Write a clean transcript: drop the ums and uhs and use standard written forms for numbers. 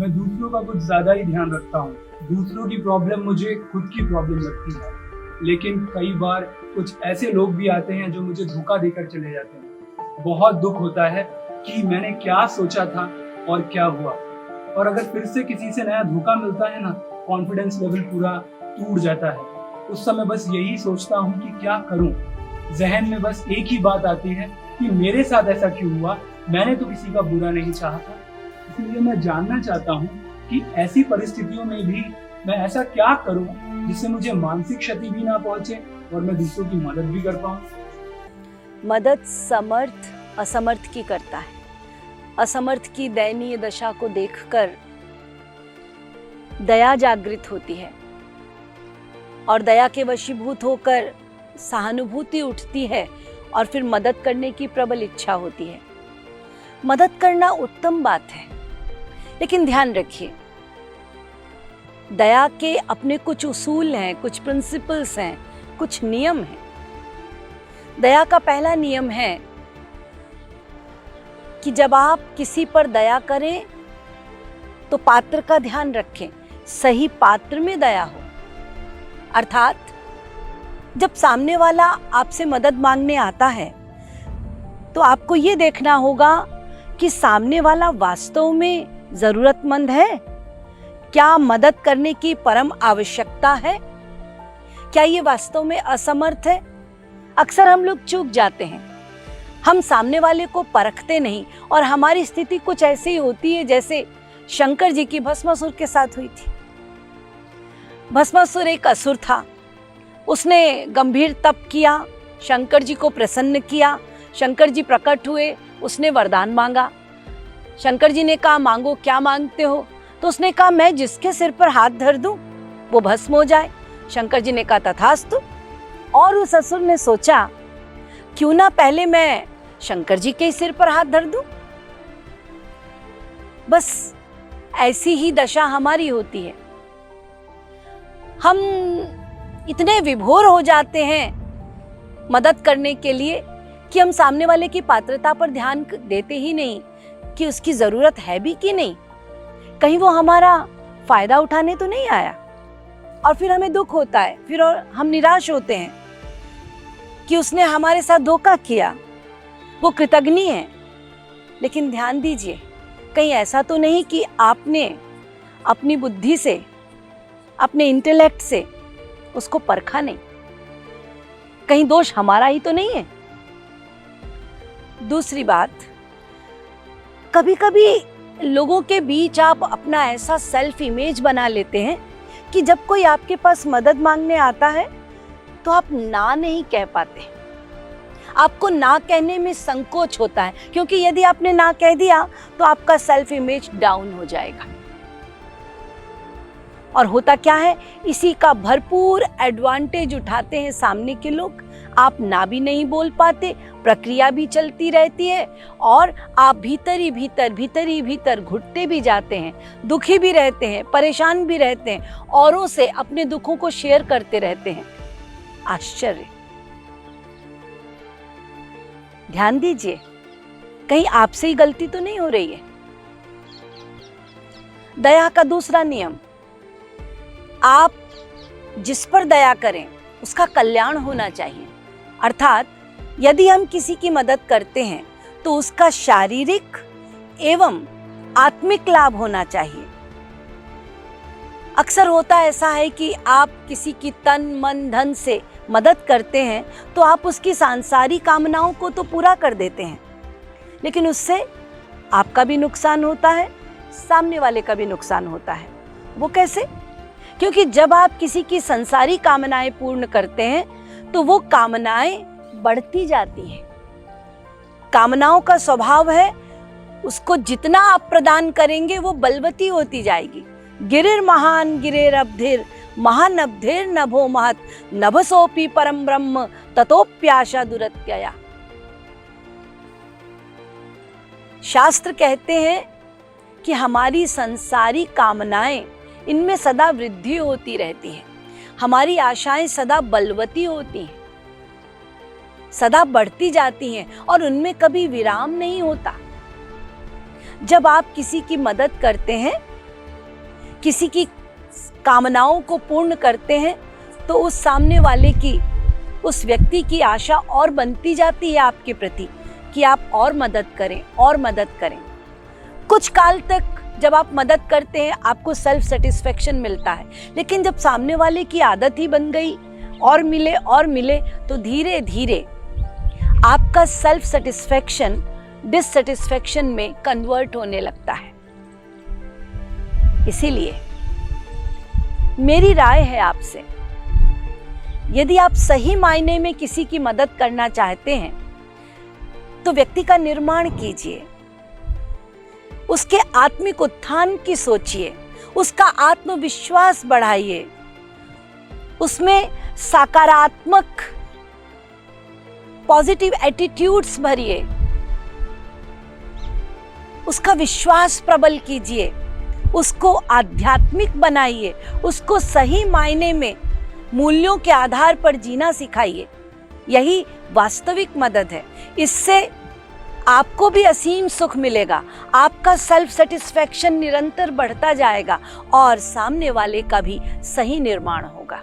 मैं दूसरों का कुछ ज्यादा ही ध्यान रखता हूँ। दूसरों की प्रॉब्लम मुझे खुद की प्रॉब्लम लगती है, लेकिन कई बार कुछ ऐसे लोग भी आते हैं जो मुझे धोखा देकर चले जाते हैं। बहुत दुख होता है कि मैंने क्या सोचा था और क्या हुआ। और अगर फिर से किसी से नया धोखा मिलता है ना, कॉन्फिडेंस लेवल पूरा टूट जाता है। उस समय बस यही सोचता हूँ कि क्या करूँ। जहन में बस एक ही बात आती है कि मेरे साथ ऐसा क्यों हुआ, मैंने तो किसी का बुरा नहीं चाहा था। इसलिए मैं जानना चाहता हूँ कि ऐसी परिस्थितियों में भी मैं ऐसा क्या करूँ जिससे मुझे मानसिक क्षति भी ना पहुंचे और मैं दूसरों की मदद भी कर पाऊँ। मदद समर्थ असमर्थ की करता है। असमर्थ की दयनीय दशा को देखकर दया जागृत होती है और दया के वशीभूत होकर सहानुभूति उठती है और फिर मदद करने की प्रबल इच्छा होती है। मदद करना उत्तम बात है, लेकिन ध्यान रखिए, दया के अपने कुछ उसूल हैं, कुछ प्रिंसिपल्स हैं, कुछ नियम हैं। दया का पहला नियम है कि जब आप किसी पर दया करें तो पात्र का ध्यान रखें, सही पात्र में दया हो। अर्थात जब सामने वाला आपसे मदद मांगने आता है तो आपको ये देखना होगा कि सामने वाला वास्तव में जरूरतमंद है, क्या मदद करने की परम आवश्यकता है, क्या ये वास्तव में असमर्थ है। अक्सर हम लोग चूक जाते हैं, हम सामने वाले को परखते नहीं और हमारी स्थिति कुछ ऐसी ही होती है जैसे शंकर जी की भस्मासुर के साथ हुई थी। भस्मासुर एक असुर था, उसने गंभीर तप किया, शंकर जी को प्रसन्न किया, शंकर जी प्रकट हुए, उसने वरदान मांगा। शंकर जी ने कहा मांगो, क्या मांगते हो? तो उसने कहा मैं जिसके सिर पर हाथ धर दूं वो भस्म हो जाए। शंकर जी ने कहा तथास्तु। और उस असुर ने सोचा क्यों ना पहले मैं शंकर जी के सिर पर हाथ धर दूं। बस ऐसी ही दशा हमारी होती है। हम इतने विभोर हो जाते हैं मदद करने के लिए कि हम सामने वाले की पात्रता पर ध्यान देते ही नहीं कि उसकी जरूरत है भी कि नहीं, कहीं वो हमारा फायदा उठाने तो नहीं आया। और फिर हमें दुख होता है, फिर और हम निराश होते हैं कि उसने हमारे साथ धोखा किया, वो कृतज्ञ है। लेकिन ध्यान दीजिए, कहीं ऐसा तो नहीं कि आपने अपनी बुद्धि से, अपने इंटेलेक्ट से उसको परखा नहीं, कहीं दोष हमारा ही तो नहीं है। दूसरी बात, कभी कभी लोगों के बीच आप अपना ऐसा सेल्फ इमेज बना लेते हैं कि जब कोई आपके पास मदद मांगने आता है तो आप ना नहीं कह पाते। आपको ना कहने में संकोच होता है, क्योंकि यदि आपने ना कह दिया तो आपका सेल्फ इमेज डाउन हो जाएगा। और होता क्या है, इसी का भरपूर एडवांटेज उठाते हैं सामने के लोग। आप ना भी नहीं बोल पाते, प्रक्रिया भी चलती रहती है और आप भीतर ही भीतर घुटते भी जाते हैं, दुखी भी रहते हैं, परेशान भी रहते हैं, औरों से अपने दुखों को शेयर करते रहते हैं। आश्चर्य। ध्यान दीजिए, कहीं आपसे ही गलती तो नहीं हो रही है। दया का दूसरा नियम, आप जिस पर दया करें उसका कल्याण होना चाहिए। अर्थात यदि हम किसी की मदद करते हैं तो उसका शारीरिक एवं आत्मिक लाभ होना चाहिए। अक्सर होता ऐसा है कि आप किसी की तन मन धन से मदद करते हैं तो आप उसकी सांसारिक कामनाओं को तो पूरा कर देते हैं, लेकिन उससे आपका भी नुकसान होता है, सामने वाले का भी नुकसान होता है। वो कैसे? क्योंकि जब आप किसी की संसारिक कामनाएं पूर्ण करते हैं तो वो कामनाएं बढ़ती जाती हैं। कामनाओं का स्वभाव है, उसको जितना आप प्रदान करेंगे वो बलवती होती जाएगी। गिरिर महान गिरेर अब्धिर महान अब्धिर नभो महत नभसोपि परम ब्रह्म ततोप्याशा दुरत्यया। शास्त्र कहते हैं कि हमारी संसारिक कामनाएं, इनमें सदा वृद्धि होती रहती है, हमारी आशाएं सदा बलवती होती हैं, सदा बढ़ती जाती हैं और उनमें कभी विराम नहीं होता। जब आप किसी की मदद करते हैं किसी की कामनाओं को पूर्ण करते हैं तो उस सामने वाले की, उस व्यक्ति की आशा और बनती जाती है आपके प्रति कि आप और मदद करें और मदद करें। कुछ काल तक जब आप मदद करते हैं आपको सेल्फ सेटिस्फेक्शन मिलता है, लेकिन जब सामने वाले की आदत ही बन गई और मिले तो धीरे धीरे आपका सेल्फ सेटिस्फेक्शन डिससेटिस्फेक्शन में कन्वर्ट होने लगता है। इसीलिए मेरी राय है आपसे, यदि आप सही मायने में किसी की मदद करना चाहते हैं तो व्यक्ति का निर्माण कीजिए, उसके आत्मिक उत्थान की सोचिए, उसका आत्मविश्वास बढ़ाइए, उसमें सकारात्मक पॉजिटिव एटीट्यूड्स भरिए, उसका विश्वास प्रबल कीजिए, उसको आध्यात्मिक बनाइए, उसको सही मायने में मूल्यों के आधार पर जीना सिखाइए। यही वास्तविक मदद है। इससे आपको भी असीम सुख मिलेगा, आपका सेल्फ सेटिस्फेक्शन निरंतर बढ़ता जाएगा और सामने वाले का भी सही निर्माण होगा।